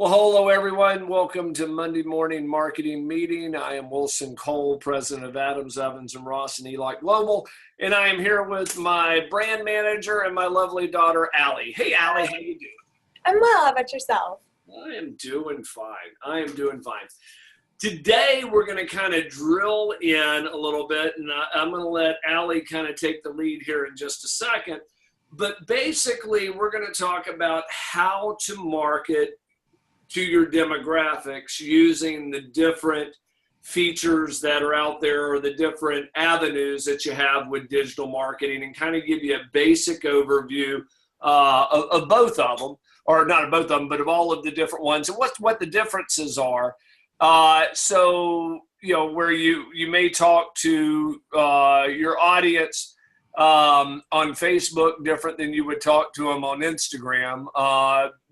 Well, hello, everyone. Welcome to Monday Morning Marketing Meeting. I am Wilson Cole, president of Adams, Evans, and Ross and Eli Global, and I am here with my brand manager and my lovely daughter, Allie. Hey, Allie, how you doing? I'm well. How about yourself? I am doing fine. Today, we're going to kind of drill in a little bit, and I'm going to let Allie kind of take the lead here in just a second. But basically, we're going to talk about how to market to your demographics using the different features that are out there or the different avenues that you have with digital marketing, and kind of give you a basic overview of both of them, or not of both of them, but of all of the different ones and what the differences are. So, you know, where you may talk to your audience on Facebook different than you would talk to them on Instagram,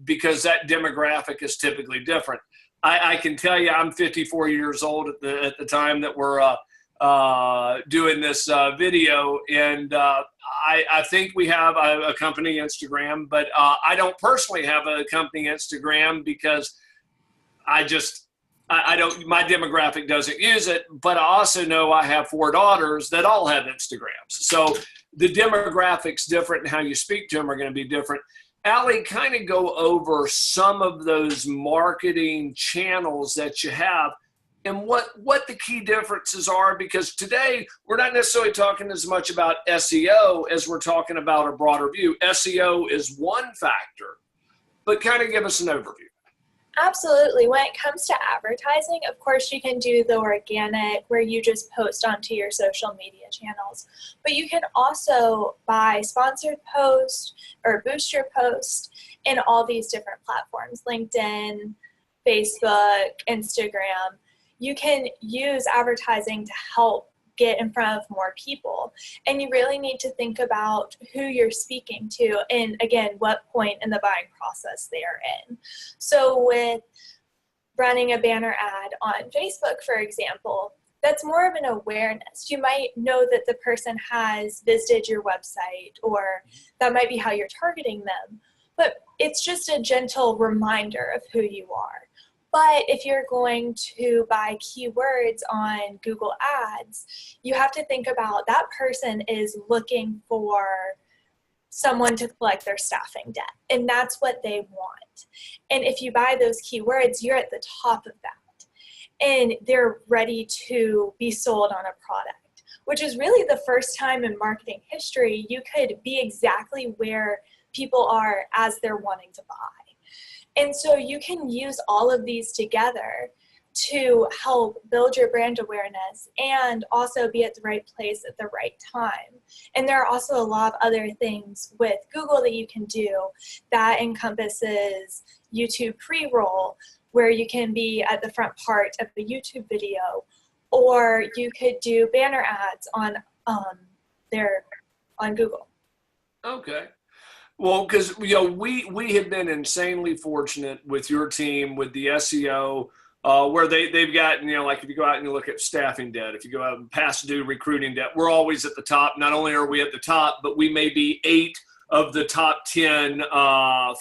because that demographic is typically different. I can tell you, I'm 54 years old at the time that we're doing this video, and I think we have a company Instagram, but I don't personally have a company Instagram because I don't, my demographic doesn't use it, but I also know I have 4 daughters that all have Instagrams. So the demographics different and how you speak to them are going to be different. Allie, kind of go over some of those marketing channels that you have and what the key differences are, because today we're not necessarily talking as much about SEO as we're talking about a broader view. SEO is one factor, but kind of give us an overview. Absolutely. When it comes to advertising, of course, you can do the organic where you just post onto your social media channels. But you can also buy sponsored posts or boost your post in all these different platforms, LinkedIn, Facebook, Instagram. You can use advertising to help get in front of more people. And you really need to think about who you're speaking to and, again, what point in the buying process they are in. So with running a banner ad on Facebook, for example, that's more of an awareness. You might know that the person has visited your website, or that might be how you're targeting them. But it's just a gentle reminder of who you are. But if you're going to buy keywords on Google Ads, you have to think about that person is looking for someone to collect their staffing debt, and that's what they want. And if you buy those keywords, you're at the top of that, and they're ready to be sold on a product, which is really the first time in marketing history you could be exactly where people are as they're wanting to buy. And so you can use all of these together to help build your brand awareness and also be at the right place at the right time. And there are also a lot of other things with Google that you can do that encompasses YouTube pre-roll, where you can be at the front part of a YouTube video, or you could do banner ads on Google. Okay. Well, because we have been insanely fortunate with your team with the SEO, where they've gotten, like if you go out and you look at staffing debt, if you go out and past due recruiting debt, we're always at the top. Not only are we at the top, but we may be 8 of the top 10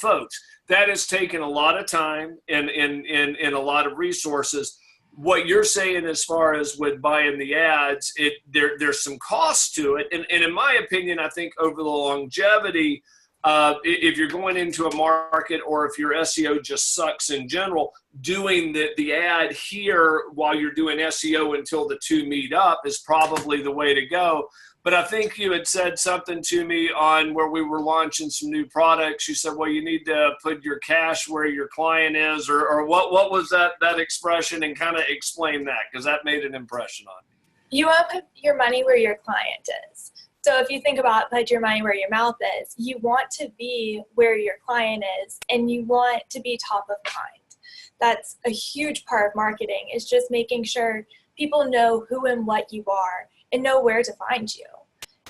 folks. That has taken a lot of time and a lot of resources. What you're saying as far as with buying the ads, there's some cost to it, and in my opinion, I think over the longevity, if you're going into a market, or if your SEO just sucks in general, doing the ad here while you're doing SEO until the two meet up is probably the way to go. But I think you had said something to me on where we were launching some new products. You said, well, you need to put your cash where your client is, or what was that expression, and kind of explain that, because that made an impression on me. You want to put your money where your client is. So if you think about put your money where your mouth is, you want to be where your client is, and you want to be top of mind. That's a huge part of marketing, is just making sure people know who and what you are and know where to find you,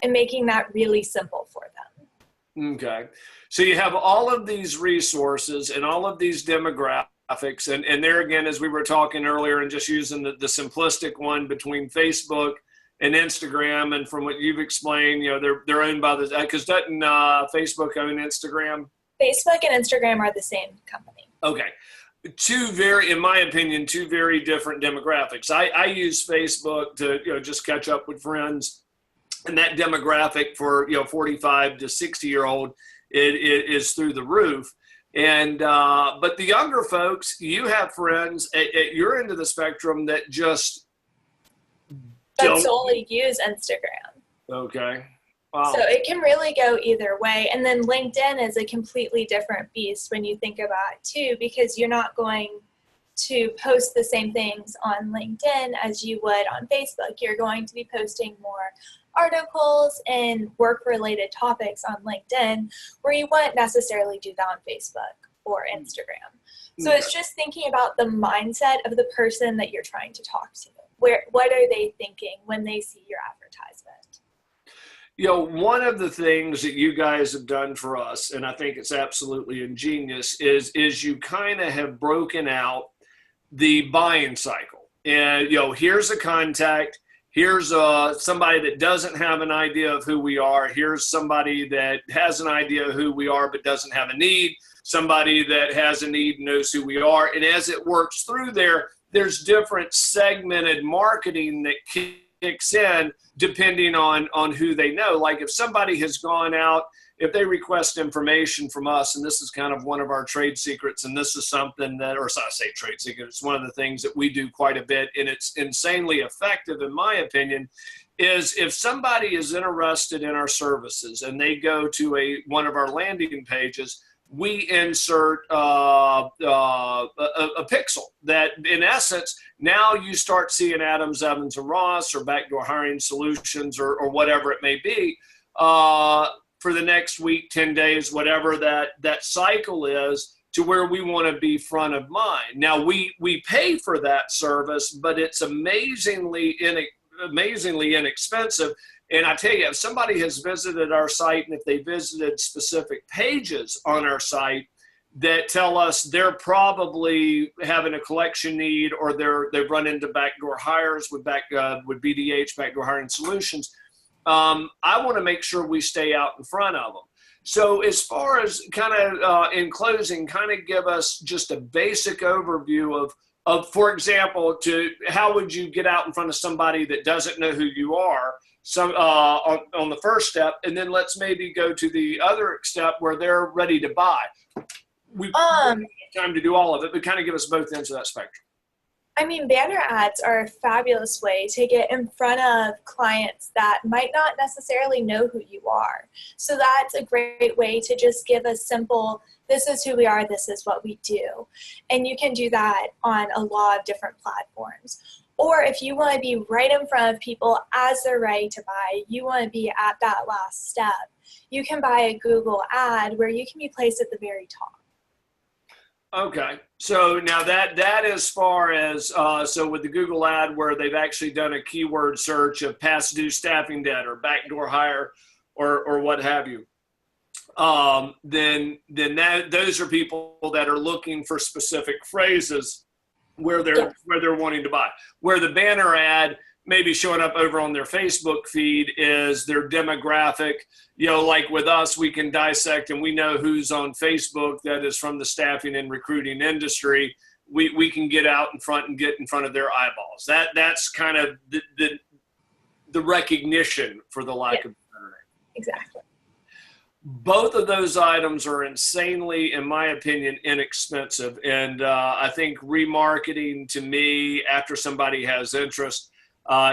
and making that really simple for them. Okay. So you have all of these resources and all of these demographics, and there again, as we were talking earlier, and just using the simplistic one between Facebook and Instagram, and from what you've explained, they're owned by because doesn't Facebook own Instagram? Facebook and Instagram are the same company. Okay. in my opinion, two very different demographics. I use Facebook to, just catch up with friends, and that demographic for, 45 to 60-year-old, it is through the roof. And but the younger folks, you have friends at your end of the spectrum that just don't solely use Instagram. Okay. Wow. So it can really go either way. And then LinkedIn is a completely different beast when you think about it too, because you're not going to post the same things on LinkedIn as you would on Facebook. You're going to be posting more articles and work-related topics on LinkedIn, where you wouldn't necessarily do that on Facebook or Instagram. So it's just thinking about the mindset of the person that you're trying to talk to. What are they thinking when they see your advertisement? One of the things that you guys have done for us, and I think it's absolutely ingenious, is you kind of have broken out the buying cycle. And, here's a contact. Here's somebody that doesn't have an idea of who we are. Here's somebody that has an idea of who we are but doesn't have a need. Somebody that has a need and knows who we are. And as it works through there's different segmented marketing that kicks in depending on who they know. Like if somebody has gone out, if they request information from us, and this is kind of one of our trade secrets, and this is something that, or I say trade secret, it's one of the things that we do quite a bit, and it's insanely effective in my opinion, is if somebody is interested in our services and they go to one of our landing pages, we insert a pixel that, in essence, now you start seeing Adams, Evans, and Ross or Backdoor Hiring Solutions or whatever it may be for the next week, 10 days, whatever that cycle is, to where we want to be front of mind. Now, we pay for that service, but it's amazingly inexpensive. And I tell you, if somebody has visited our site and if they visited specific pages on our site that tell us they're probably having a collection need, or they've run into backdoor hires with BDH, Backdoor Hiring Solutions, I want to make sure we stay out in front of them. So as far as kind of in closing, kind of give us just a basic overview of, for example, how would you get out in front of somebody that doesn't know who you are, on the first step, and then let's maybe go to the other step where they're ready to buy. We don't have time to do all of it, but kind of give us both ends of that spectrum. I mean, banner ads are a fabulous way to get in front of clients that might not necessarily know who you are. So that's a great way to just give a simple, this is who we are, this is what we do. And you can do that on a lot of different platforms. Or if you want to be right in front of people as they're ready to buy, you want to be at that last step, you can buy a Google ad where you can be placed at the very top. Okay, so now that as far as, so with the Google ad where they've actually done a keyword search of past due staffing debt or backdoor hire or what have you, then those are people that are looking for specific phrases where they're wanting to buy. Where the banner ad maybe showing up over on their Facebook feed is their demographic. Like with us, we can dissect and we know who's on Facebook that is from the staffing and recruiting industry. We can get out in front and get in front of their eyeballs. That's kind of the recognition, for the lack of a better name. Exactly. Both of those items are insanely, in my opinion, inexpensive. And I think remarketing, to me, after somebody has interest,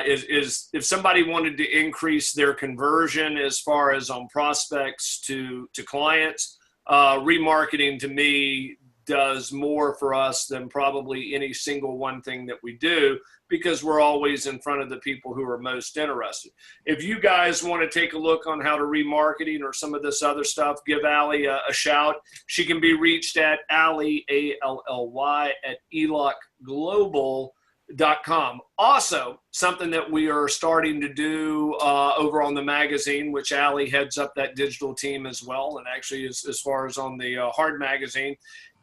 is if somebody wanted to increase their conversion as far as on prospects to clients, remarketing to me does more for us than probably any single one thing that we do, because we're always in front of the people who are most interested. If you guys want to take a look on how to remarketing or some of this other stuff, give Allie a shout. She can be reached at Allie, ALLY, at elocglobal.com. Also, something that we are starting to do over on the magazine, which Allie heads up that digital team as well, and actually as far as on the hard magazine,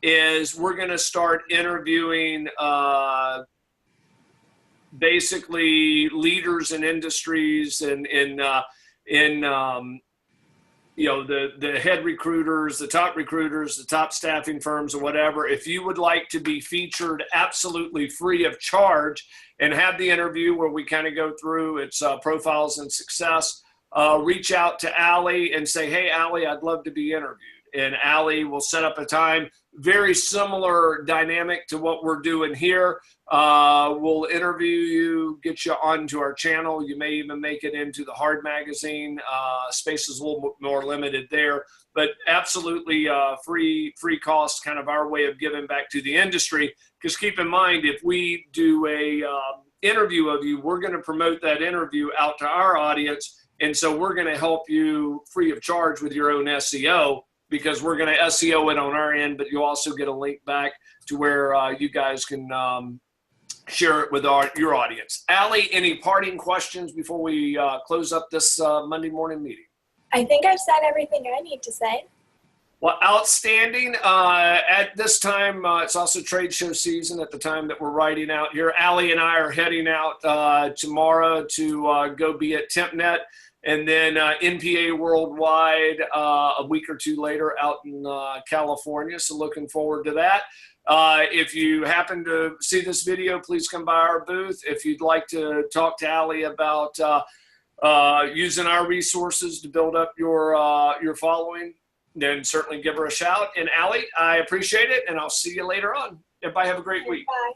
is we're going to start interviewing basically leaders in industries and in you know, the head recruiters, the top staffing firms or whatever, if you would like to be featured absolutely free of charge and have the interview where we kind of go through its profiles and success, reach out to Allie and say, hey, Allie, I'd love to be interviewed. And Allie will set up a time, very similar dynamic to what we're doing here. We'll interview you, get you onto our channel. You may even make it into the Hard magazine. Space is a little more limited there, but absolutely free cost, kind of our way of giving back to the industry. Because keep in mind, if we do a interview of you, we're going to promote that interview out to our audience. And so we're going to help you free of charge with your own SEO, because we're going to SEO it on our end, but you'll also get a link back to where you guys can share it with your audience. Allie, any parting questions before we close up this Monday morning meeting? I think I've said everything I need to say. Well, outstanding. At this time, it's also trade show season at the time that we're writing out here. Allie and I are heading out tomorrow to go be at TempNet, and then NPA Worldwide a week or two later out in California. So looking forward to that. If you happen to see this video, please come by our booth. If you'd like to talk to Allie about using our resources to build up your following, then certainly give her a shout. And Allie, I appreciate it, and I'll see you later on. Everybody have a great week. Bye.